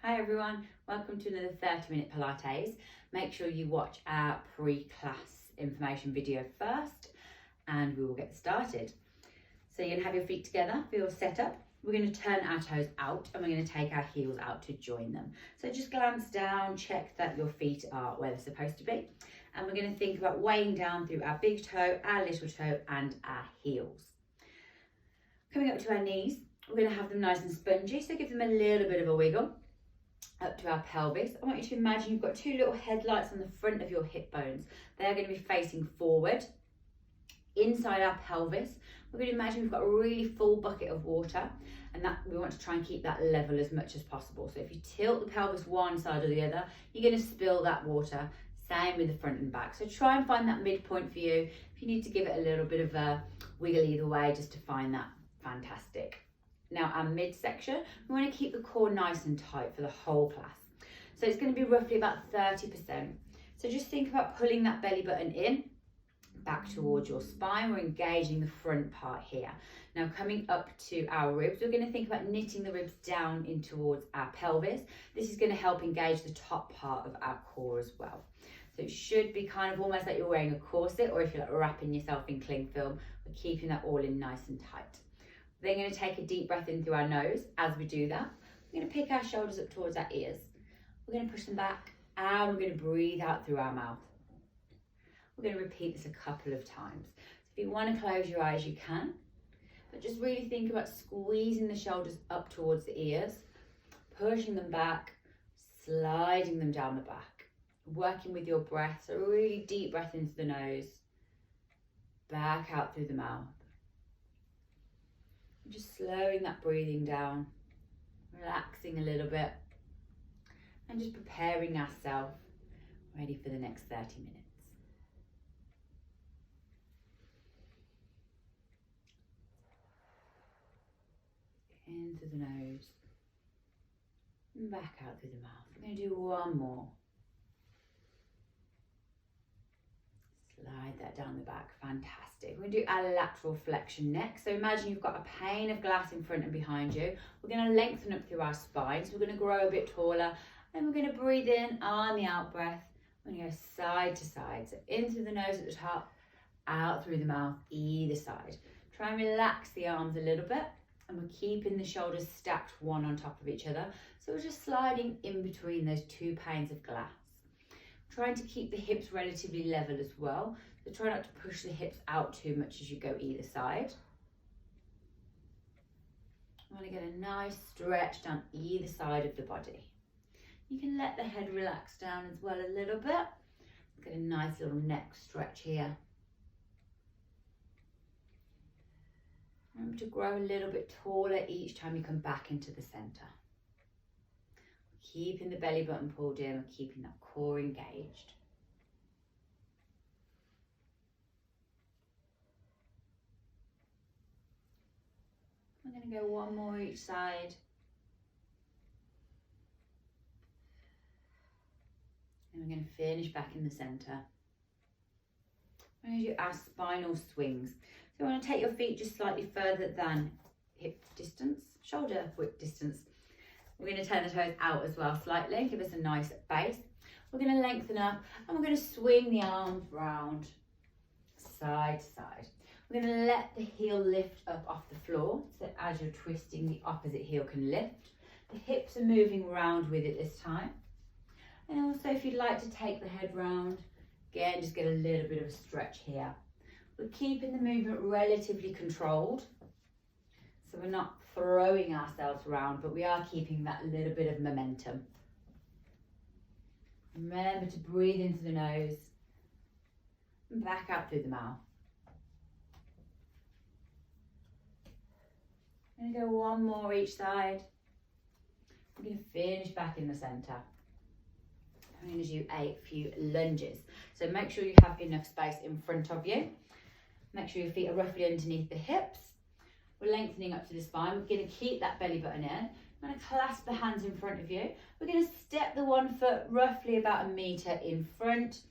Hi everyone, welcome to another 30-minute Pilates. Make sure you watch our pre-class information video first and we will get started. So you're going to have your feet together for your setup. We're going to turn our toes out and we're going to take our heels out to join them. So just glance down, check that your feet are where they're supposed to be. And we're going to think about weighing down through our big toe, our little toe and our heels. Coming up to our knees, we're going to have them nice and spongy, so give them a little bit of a wiggle. Up to our pelvis. I want you to imagine you've got two little headlights on the front of your hip bones. They're going to be facing forward. Inside our pelvis, we're going to imagine we've got a really full bucket of water, and that we want to try and keep that level as much as possible. So if you tilt the pelvis one side or the other, you're going to spill that water. Same with the front and back. So try and find that midpoint for you. If you need to give it a little bit of a wiggle either way, just to find that, fantastic. Now our midsection, we want to keep the core nice and tight for the whole class. So it's going to be roughly about 30%. So just think about pulling that belly button in, back towards your spine. We're engaging the front part here. Now coming up to our ribs, we're going to think about knitting the ribs down in towards our pelvis. This is going to help engage the top part of our core as well. So it should be kind of almost like you're wearing a corset, or if you're like wrapping yourself in cling film, we're keeping that all in nice and tight. Then going to take a deep breath in through our nose. As we do that, we're going to pick our shoulders up towards our ears. We're going to push them back and we're going to breathe out through our mouth. We're going to repeat this a couple of times. So if you want to close your eyes, you can, but just really think about squeezing the shoulders up towards the ears, pushing them back, sliding them down the back, working with your breath. So a really deep breath into the nose, back out through the mouth. Just slowing that breathing down, relaxing a little bit, and just preparing ourselves ready for the next 30 minutes. In through the nose, and back out through the mouth. We're going to do one more. Slide that down the back, fantastic. We're going to do our lateral flexion next. So imagine you've got a pane of glass in front and behind you. We're going to lengthen up through our spine, so we're going to grow a bit taller, and we're going to breathe in on the out breath. We're going to go side to side, so in through the nose at the top, out through the mouth, either side. Try and relax the arms a little bit, and we're keeping the shoulders stacked one on top of each other. So we're just sliding in between those two panes of glass. Trying to keep the hips relatively level as well. So try not to push the hips out too much as you go either side. You want to get a nice stretch down either side of the body. You can let the head relax down as well a little bit. Get a nice little neck stretch here. Remember to grow a little bit taller each time you come back into the center. Keeping the belly button pulled in and keeping that core engaged. We're going to go one more each side. And we're going to finish back in the center. We're going to do our spinal swings. So you want to take your feet just slightly further than hip distance, shoulder width distance. We're going to turn the toes out as well slightly, give us a nice base. We're going to lengthen up and we're going to swing the arms round, side to side. We're going to let the heel lift up off the floor, so as you're twisting, the opposite heel can lift. The hips are moving round with it this time. And also if you'd like to take the head round, again, just get a little bit of a stretch here. We're keeping the movement relatively controlled, so we're not throwing ourselves around, but we are keeping that little bit of momentum. Remember to breathe into the nose and back out through the mouth. I'm going to go one more each side. We're going to finish back in the center. I'm going to do a few lunges. So make sure you have enough space in front of you. Make sure your feet are roughly underneath the hips. We're lengthening up to the spine. We're going to keep that belly button in. We're going to clasp the hands in front of you. We're going to step the one foot roughly about 1 meter in front.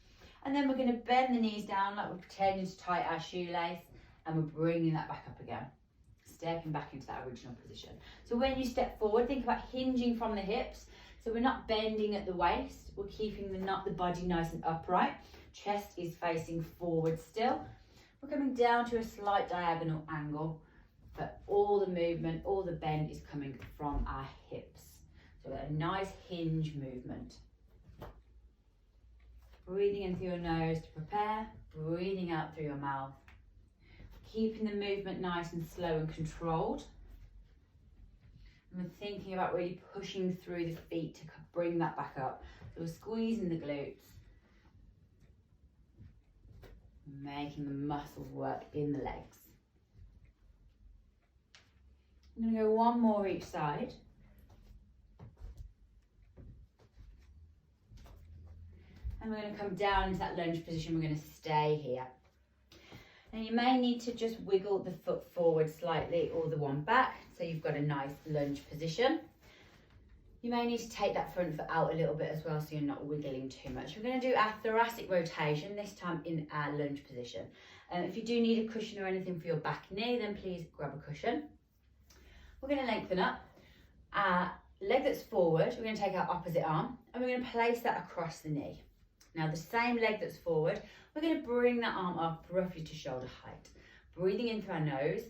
And then we're going to bend the knees down like we're pretending to tie our shoelace. And we're bringing that back up again. Stepping back into that original position. So when you step forward, think about hinging from the hips. So we're not bending at the waist, we're keeping the body nice and upright. Chest is facing forward still. We're coming down to a slight diagonal angle, but all the movement, all the bend is coming from our hips. So a nice hinge movement. Breathing in through your nose to prepare, breathing out through your mouth. Keeping the movement nice and slow and controlled. And we're thinking about really pushing through the feet to bring that back up. So we're squeezing the glutes. Making the muscles work in the legs. I'm going to go one more each side. And we're going to come down into that lunge position. We're going to stay here. And you may need to just wiggle the foot forward slightly or the one back, so you've got a nice lunge position. You may need to take that front foot out a little bit as well, so you're not wiggling too much. We're going to do our thoracic rotation, this time in our lunge position. If you do need a cushion or anything for your back knee, then please grab a cushion. We're going to lengthen up. Our leg that's forward, we're going to take our opposite arm and we're going to place that across the knee. Now the same leg that's forward, we're going to bring that arm up roughly to shoulder height. Breathing in through our nose.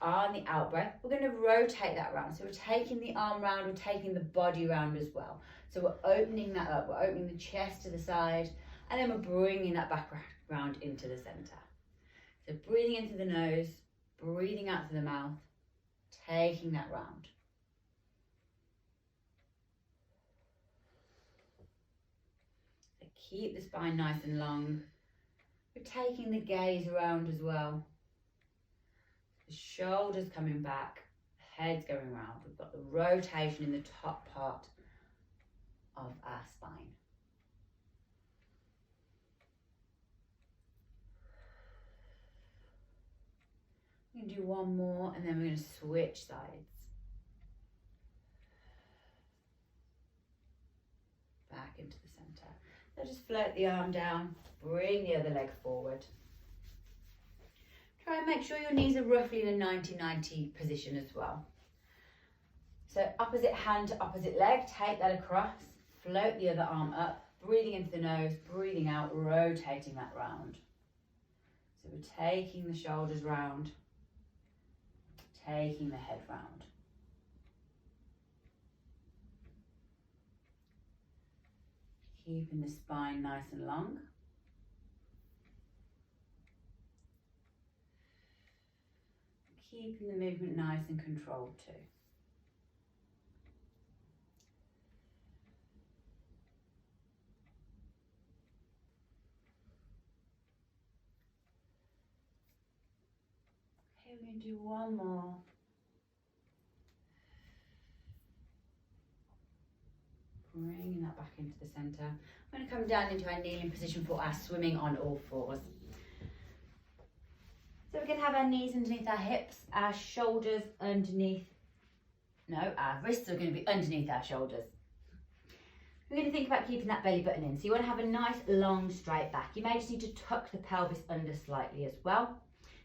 On the out breath, we're going to rotate that around. So we're taking the arm round, we're taking the body round as well. So we're opening that up, we're opening the chest to the side, and then we're bringing that back round into the center. So breathing into the nose, breathing out through the mouth, taking that round. So keep the spine nice and long. We're taking the gaze around as well. The shoulders coming back, the head's going round. We've got the rotation in the top part of our spine. We're going to do one more and then we're going to switch sides. Back into the center. So just float the arm down, bring the other leg forward. Try and make sure your knees are roughly in a 90-90 position as well. So opposite hand to opposite leg, take that across, float the other arm up, breathing into the nose, breathing out, rotating that round. So we're taking the shoulders round, taking the head round. Keeping the spine nice and long. Keeping the movement nice and controlled too. Okay, we're going to do one more. Bringing that back into the center. I'm going to come down into our kneeling position for our swimming on all fours. So we're going to have our knees underneath our hips, our shoulders underneath, our wrists are going to be underneath our shoulders. We're going to think about keeping that belly button in. So you want to have a nice long straight back. You may just need to tuck the pelvis under slightly as well.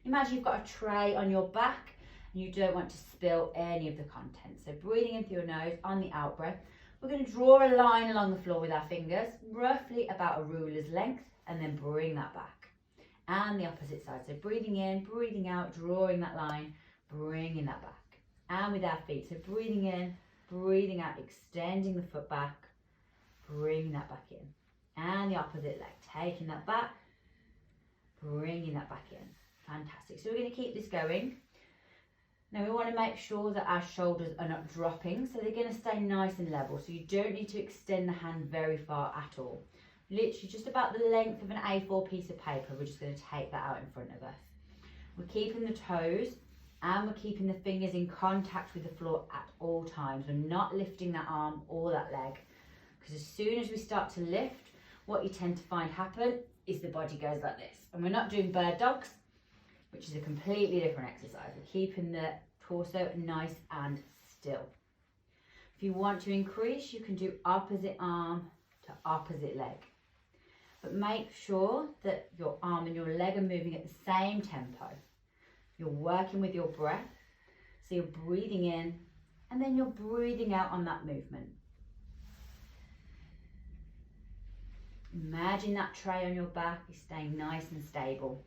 Imagine you've got a tray on your back and you don't want to spill any of the content. So breathing in through your nose on the out breath. We're going to draw a line along the floor with our fingers, roughly about a ruler's length, and then bring that back. And the opposite side. So breathing in, breathing out, drawing that line, bringing that back. And with our feet. So breathing in, breathing out, extending the foot back, bringing that back in. And the opposite leg, taking that back, bringing that back in. Fantastic. So we're going to keep this going. Now we want to make sure that our shoulders are not dropping. So they're going to stay nice and level. So you don't need to extend the hand very far at all. Literally just about the length of an A4 piece of paper. We're just going to take that out in front of us. We're keeping the toes and we're keeping the fingers in contact with the floor at all times. We're not lifting that arm or that leg, because as soon as we start to lift, what you tend to find happen is the body goes like this. And we're not doing bird dogs, which is a completely different exercise. We're keeping the torso nice and still. If you want to increase, you can do opposite arm to opposite leg. But make sure that your arm and your leg are moving at the same tempo. You're working with your breath. So you're breathing in and then you're breathing out on that movement. Imagine that tray on your back is staying nice and stable.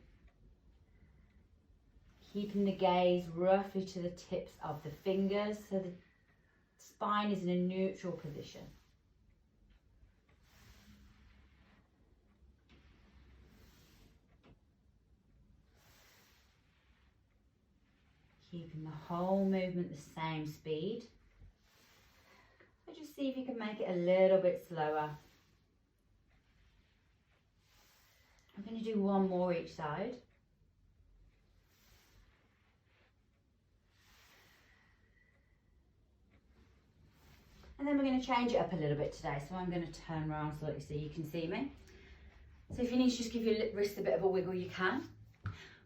Keeping the gaze roughly to the tips of the fingers so the spine is in a neutral position. Keeping the whole movement the same speed. So just see if you can make it a little bit slower. I'm going to do one more each side. And then we're going to change it up a little bit today. So I'm going to turn around slightly so you can see me. So if you need to just give your wrist a bit of a wiggle, you can.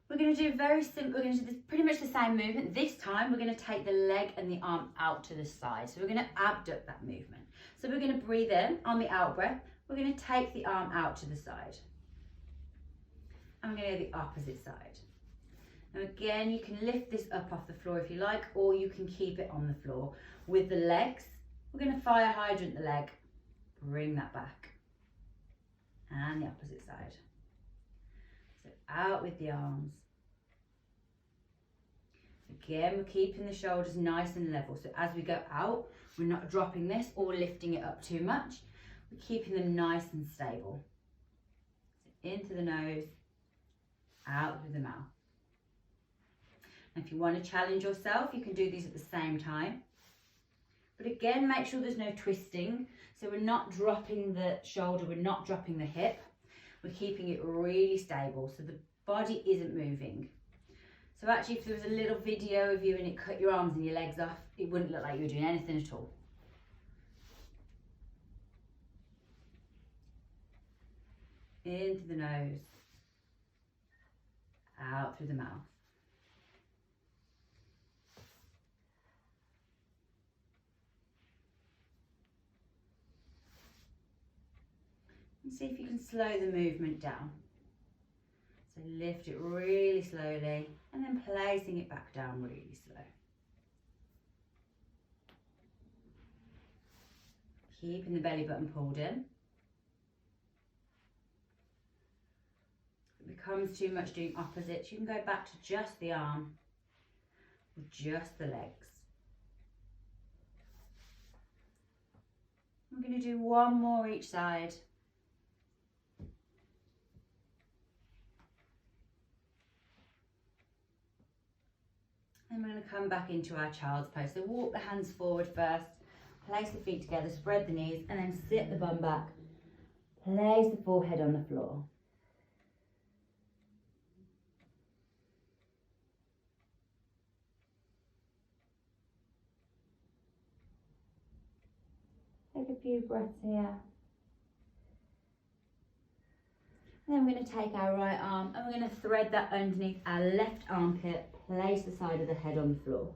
We're going to do very simple, we're going to do pretty much the same movement. This time we're going to take the leg and the arm out to the side. So we're going to abduct that movement. So we're going to breathe in on the out breath. We're going to take the arm out to the side. And we're going to go the opposite side. Now again, you can lift this up off the floor if you like, or you can keep it on the floor. With the legs, we're going to fire hydrant the leg, bring that back. And the opposite side. So out with the arms. Again, we're keeping the shoulders nice and level. So as we go out, we're not dropping this or lifting it up too much. We're keeping them nice and stable. So into the nose, out through the mouth. And if you want to challenge yourself, you can do these at the same time. But again, make sure there's no twisting. So we're not dropping the shoulder, we're not dropping the hip. We're keeping it really stable so the body isn't moving. So actually, if there was a little video of you and it cut your arms and your legs off, it wouldn't look like you were doing anything at all. Into the nose, out through the mouth. And see if you can slow the movement down. So lift it really slowly and then placing it back down really slow. Keeping the belly button pulled in. If it becomes too much doing opposites, you can go back to just the arm or just the legs. I'm going to do one more each side. And we're going to come back into our child's pose. So walk the hands forward first, place the feet together, spread the knees, and then sit the bum back. Place the forehead on the floor. Take a few breaths here. And then we're going to take our right arm and we're going to thread that underneath our left armpit. Place the side of the head on the floor.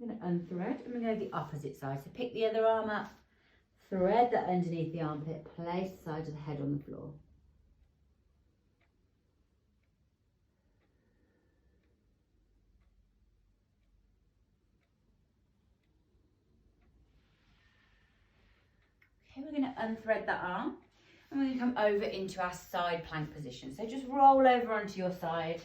We're going to unthread and we're going to go the opposite side. So pick the other arm up, thread that underneath the armpit, place the side of the head on the floor. Okay, we're going to unthread that arm and we're going to come over into our side plank position. So just roll over onto your side.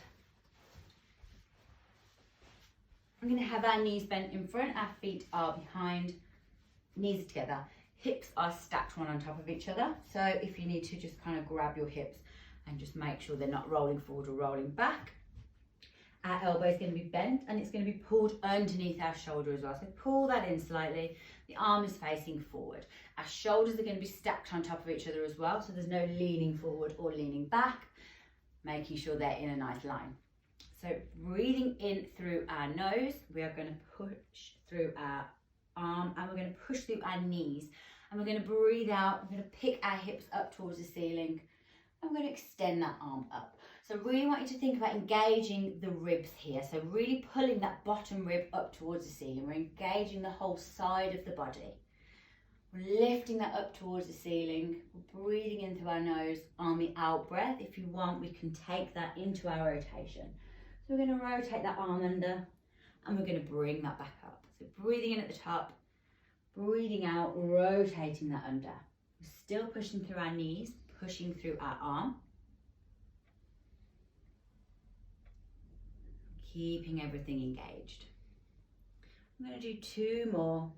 We're going to have our knees bent in front, our feet are behind, knees are together. Hips are stacked one on top of each other. So if you need to, just kind of grab your hips and just make sure they're not rolling forward or rolling back. Our elbow is going to be bent and it's going to be pulled underneath our shoulder as well. So pull that in slightly. The arm is facing forward. Our shoulders are going to be stacked on top of each other as well. So there's no leaning forward or leaning back, making sure they're in a nice line. So breathing in through our nose, we are going to push through our arm and we're going to push through our knees. And we're going to breathe out. We're going to pick our hips up towards the ceiling. And we're going to extend that arm up. So really want you to think about engaging the ribs here. So really pulling that bottom rib up towards the ceiling. We're engaging the whole side of the body. We're lifting that up towards the ceiling. We're breathing in through our nose on the out breath. If you want, we can take that into our rotation. So we're going to rotate that arm under and we're going to bring that back up. So breathing in at the top, breathing out, rotating that under. We're still pushing through our knees, pushing through our arm. Keeping everything engaged. I'm going to do 2 more.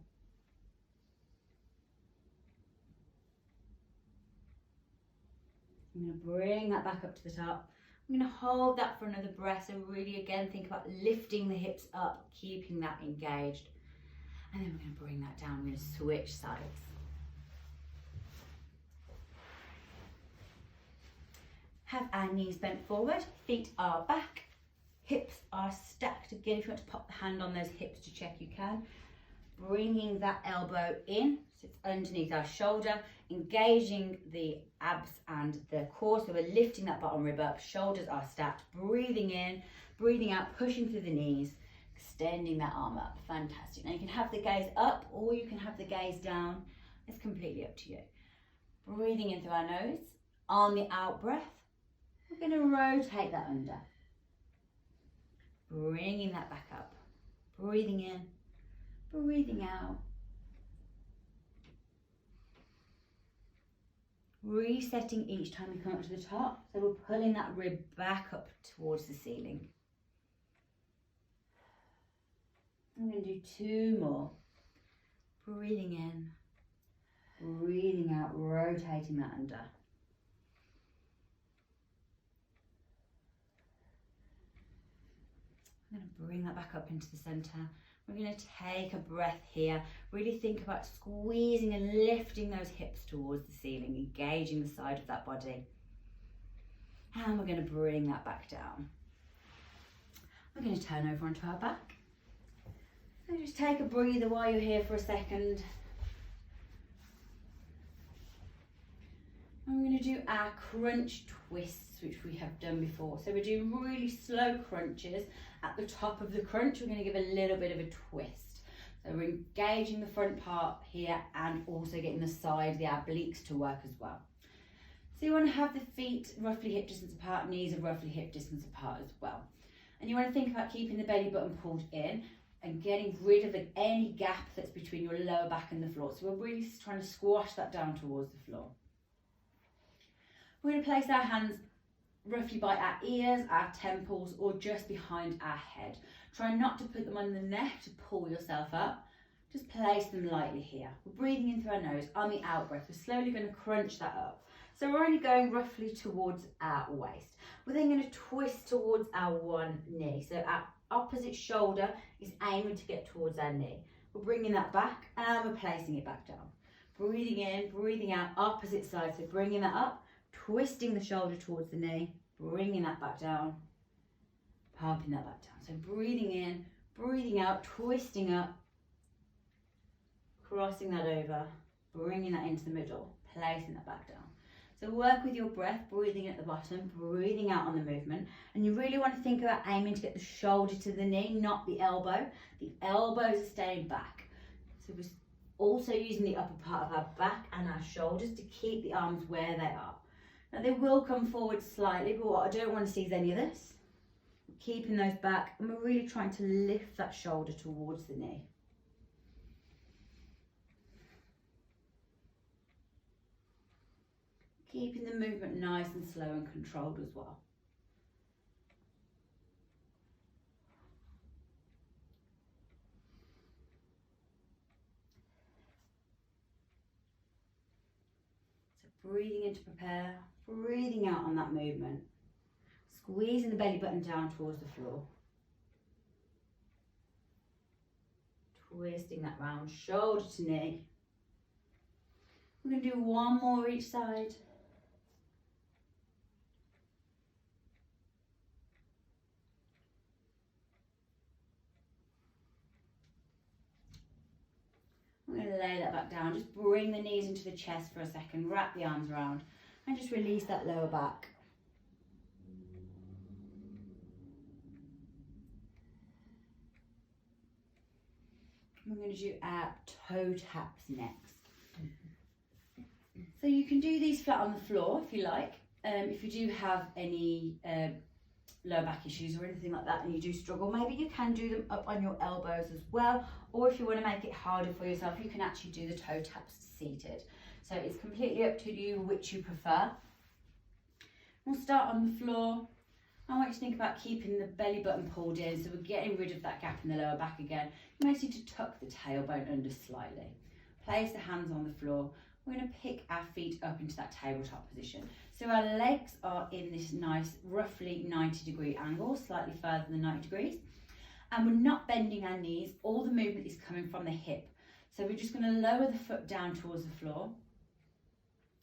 I'm going to bring that back up to the top. I'm going to hold that for another breath. So really again, think about lifting the hips up, keeping that engaged. And then we're going to bring that down. We're going to switch sides. Have our knees bent forward, feet are back, hips are stacked. Again, if you want to pop the hand on those hips to check, you can. Bringing that elbow in, so it's underneath our shoulder, engaging the abs and the core. So we're lifting that bottom rib up, shoulders are stacked, breathing in, breathing out, pushing through the knees, extending that arm up. Fantastic. Now you can have the gaze up or you can have the gaze down. It's completely up to you. Breathing in through our nose. On the out breath, we're going to rotate that under. Bringing that back up. Breathing in, breathing out. Resetting each time we come up to the top. So we're pulling that rib back up towards the ceiling. I'm going to do 2 more. Breathing in, breathing out, rotating that under. I'm going to bring that back up into the centre. We're going to take a breath here. Really think about squeezing and lifting those hips towards the ceiling, engaging the side of that body. And we're going to bring that back down. We're going to turn over onto our back. So just take a breather while you're here for a second. And we're going to do our crunch twists, which we have done before. So we're doing really slow crunches. At the top of the crunch, we're going to give a little bit of a twist. So we're engaging the front part here and also getting the side, the obliques to work as well. So you want to have the feet roughly hip distance apart, knees are roughly hip distance apart as well. And you want to think about keeping the belly button pulled in and getting rid of any gap that's between your lower back and the floor. So we're really trying to squash that down towards the floor. We're going to place our hands roughly by our ears, our temples, or just behind our head. Try not to put them on the neck to pull yourself up. Just place them lightly here. We're breathing in through our nose. On the out breath, we're slowly going to crunch that up. So we're only going roughly towards our waist. We're then going to twist towards our one knee. So our opposite shoulder is aiming to get towards our knee. We're bringing that back and we're placing it back down. Breathing in, breathing out, opposite side. So bringing that up, twisting the shoulder towards the knee, bringing that back down, pumping that back down. So breathing in, breathing out, twisting up, crossing that over, bringing that into the middle, placing that back down. So work with your breath, breathing at the bottom, breathing out on the movement. And you really want to think about aiming to get the shoulder to the knee, not the elbow. The elbows are staying back. So we're also using the upper part of our back and our shoulders to keep the arms where they are. Now they will come forward slightly, but what I don't want to see is any of this. Keeping those back, and we're really trying to lift that shoulder towards the knee. Keeping the movement nice and slow and controlled as well. So breathing in to prepare, breathing out on that movement. Squeezing the belly button down towards the floor. Twisting that round, shoulder to knee. We're going to do 1 more each side. I'm going to lay that back down. Just bring the knees into the chest for a second. Wrap the arms around and just release that lower back. We're going to do our toe taps next. So you can do these flat on the floor if you like. If you do have any lower back issues or anything like that and you do struggle, maybe you can do them up on your elbows as well, or if you want to make it harder for yourself, you can actually do the toe taps seated. So it's completely up to you which you prefer. We'll start on the floor. I want you to think about keeping the belly button pulled in, so we're getting rid of that gap in the lower back again. You might need to tuck the tailbone under slightly. Place the hands on the floor. We're going to pick our feet up into that tabletop position. So our legs are in this nice, roughly 90-degree angle, slightly further than 90 degrees. And we're not bending our knees. All the movement is coming from the hip. So we're just going to lower the foot down towards the floor.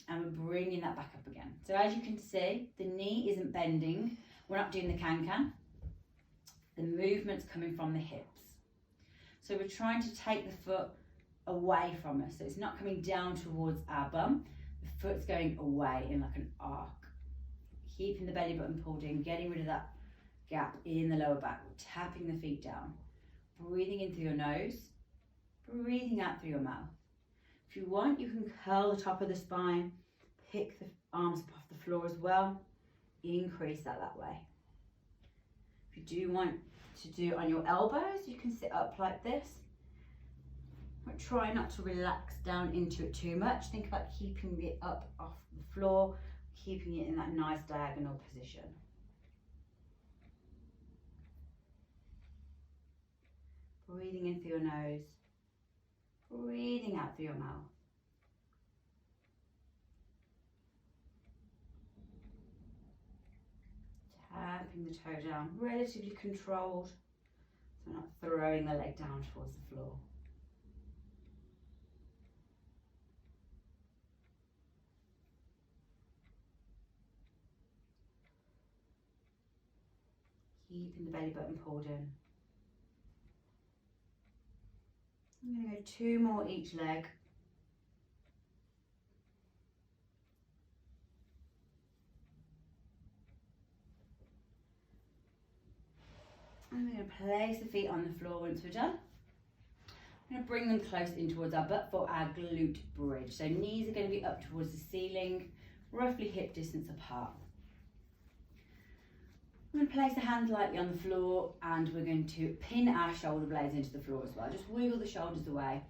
And we're bringing that back up again. So as you can see, the knee isn't bending. We're not doing the can-can. The movement's coming from the hips. So we're trying to take the foot away from us. So it's not coming down towards our bum. The foot's going away in like an arc. Keeping the belly button pulled in, getting rid of that gap in the lower back, tapping the feet down. Breathing in through your nose, breathing out through your mouth. If you want, you can curl the top of the spine, pick the arms up off the floor as well, increase that way. If you do want to do it on your elbows, you can sit up like this, but try not to relax down into it too much. Think about keeping it up off the floor, keeping it in that nice diagonal position. Breathing in through your nose, breathing out through your mouth. Tapping the toe down, relatively controlled, so not throwing the leg down towards the floor. Keeping the belly button pulled in. I'm going to go 2 more each leg. And we're going to place the feet on the floor once we're done. I'm going to bring them close in towards our butt for our glute bridge. So knees are going to be up towards the ceiling, roughly hip distance apart. I'm going to place the hands lightly on the floor and we're going to pin our shoulder blades into the floor as well. Just wiggle the shoulders away.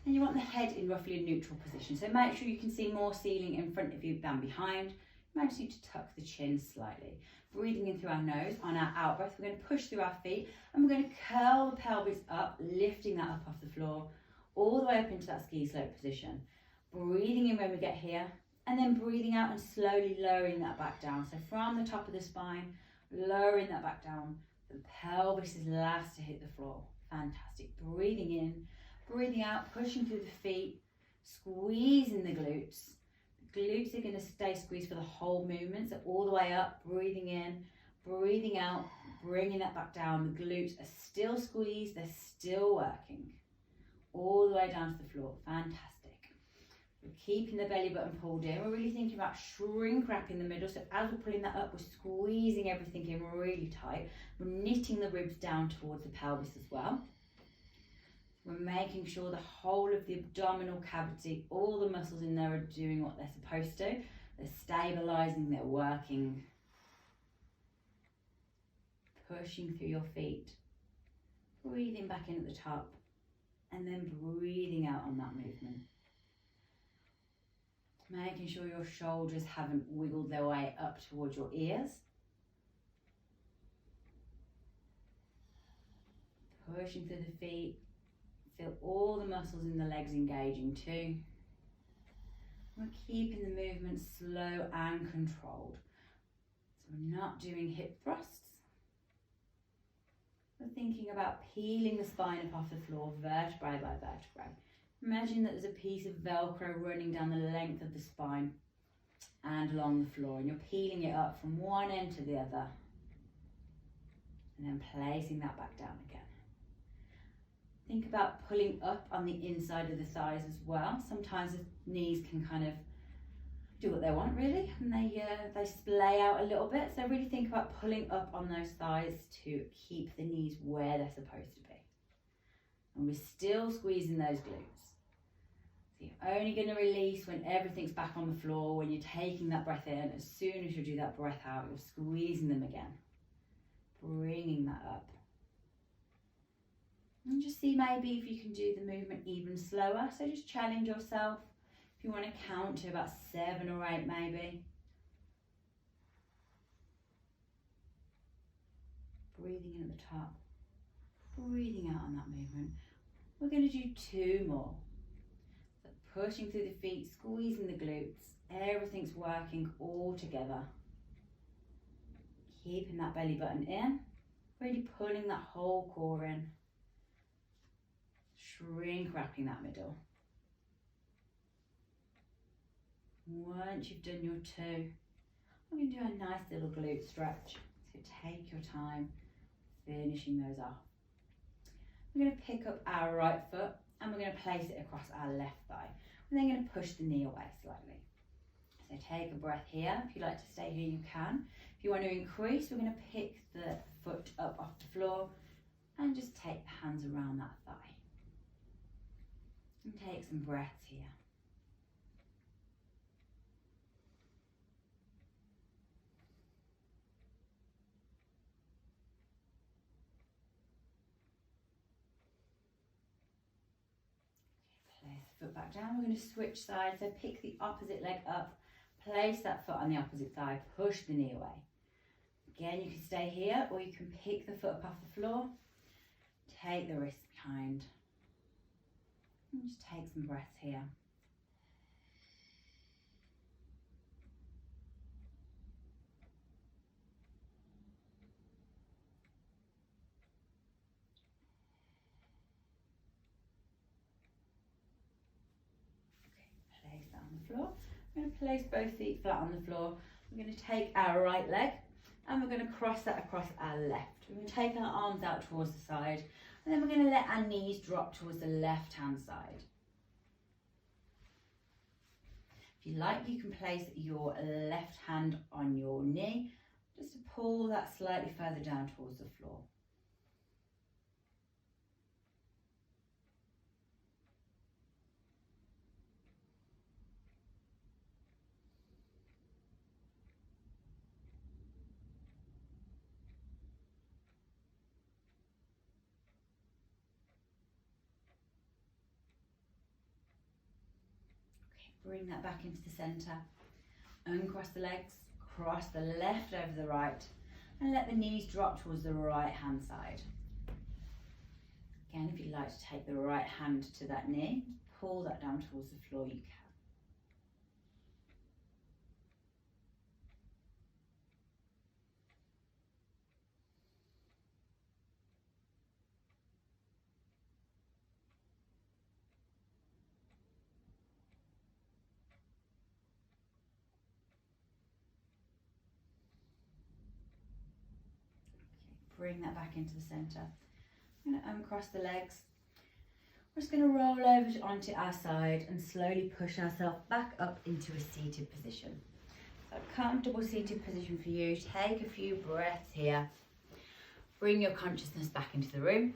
And you want the head in roughly a neutral position. So make sure you can see more ceiling in front of you than behind. You might just need to tuck the chin slightly. Breathing in through our nose. On our out breath, we're going to push through our feet and we're going to curl the pelvis up, lifting that up off the floor, all the way up into that ski slope position. Breathing in when we get here and then breathing out and slowly lowering that back down. So from the top of the spine, lowering that back down. The pelvis is last to hit the floor. Fantastic. Breathing in, breathing out, pushing through the feet, squeezing the glutes. The glutes are going to stay squeezed for the whole movement. So all the way up, breathing in, breathing out, bringing that back down. The glutes are still squeezed. They're still working. All the way down to the floor. Fantastic. We're keeping the belly button pulled in. We're really thinking about shrink wrap in the middle. So as we're pulling that up, we're squeezing everything in really tight. We're knitting the ribs down towards the pelvis as well. We're making sure the whole of the abdominal cavity, all the muscles in there are doing what they're supposed to. They're stabilizing, they're working. Pushing through your feet. Breathing back in at the top. And then breathing out on that movement. Making sure your shoulders haven't wiggled their way up towards your ears. Pushing through the feet. Feel all the muscles in the legs engaging too. We're keeping the movement slow and controlled. So we're not doing hip thrusts. We're thinking about peeling the spine up off the floor, vertebrae by vertebrae. Imagine that there's a piece of Velcro running down the length of the spine and along the floor, and you're peeling it up from one end to the other and then placing that back down again. Think about pulling up on the inside of the thighs as well. Sometimes the knees can kind of do what they want really, and they splay out a little bit. So really think about pulling up on those thighs to keep the knees where they're supposed to be. And we're still squeezing those glutes. So only going to release when everything's back on the floor, when you're taking that breath in. As soon as you do that breath out, you're squeezing them again, bringing that up. And just see maybe if you can do the movement even slower. So just challenge yourself. If you want to count to about 7 or 8 maybe. Breathing in at the top, breathing out on that movement. We're going to do 2 more. So pushing through the feet, squeezing the glutes. Everything's working all together. Keeping that belly button in, really pulling that whole core in. Shrink wrapping that middle. Once you've done your 2, we're going to do a nice little glute stretch. So take your time finishing those off. We're going to pick up our right foot and we're going to place it across our left thigh. We're then going to push the knee away slightly. So take a breath here. If you like to stay here, you can. If you want to increase, we're going to pick the foot up off the floor and just take the hands around that thigh. And take some breaths here. Place the foot back down. We're going to switch sides. So pick the opposite leg up. Place that foot on the opposite thigh. Push the knee away. Again, you can stay here or you can pick the foot up off the floor. Take the wrist behind. And just take some breaths here. Okay, place that on the floor. We're going to place both feet flat on the floor. We're going to take our right leg and we're going to cross that across our left. We're going to take our arms out towards the side and then we're going to let our knees drop towards the left hand side. If you like, you can place your left hand on your knee just to pull that slightly further down towards the floor. Bring that back into the centre, uncross the legs, cross the left over the right and let the knees drop towards the right hand side. Again, if you'd like to take the right hand to that knee, pull that down towards the floor, you can. Bring that back into the centre. I'm going to uncross the legs. We're just going to roll over onto our side and slowly push ourselves back up into a seated position. So comfortable seated position for you. Take a few breaths here. Bring your consciousness back into the room.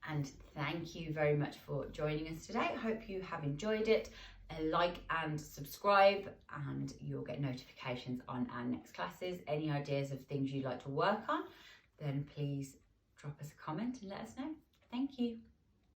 And thank you very much for joining us today. I hope you have enjoyed it. Like and subscribe and you'll get notifications on our next classes. Any ideas of things you'd like to work on, then please drop us a comment and let us know. Thank you.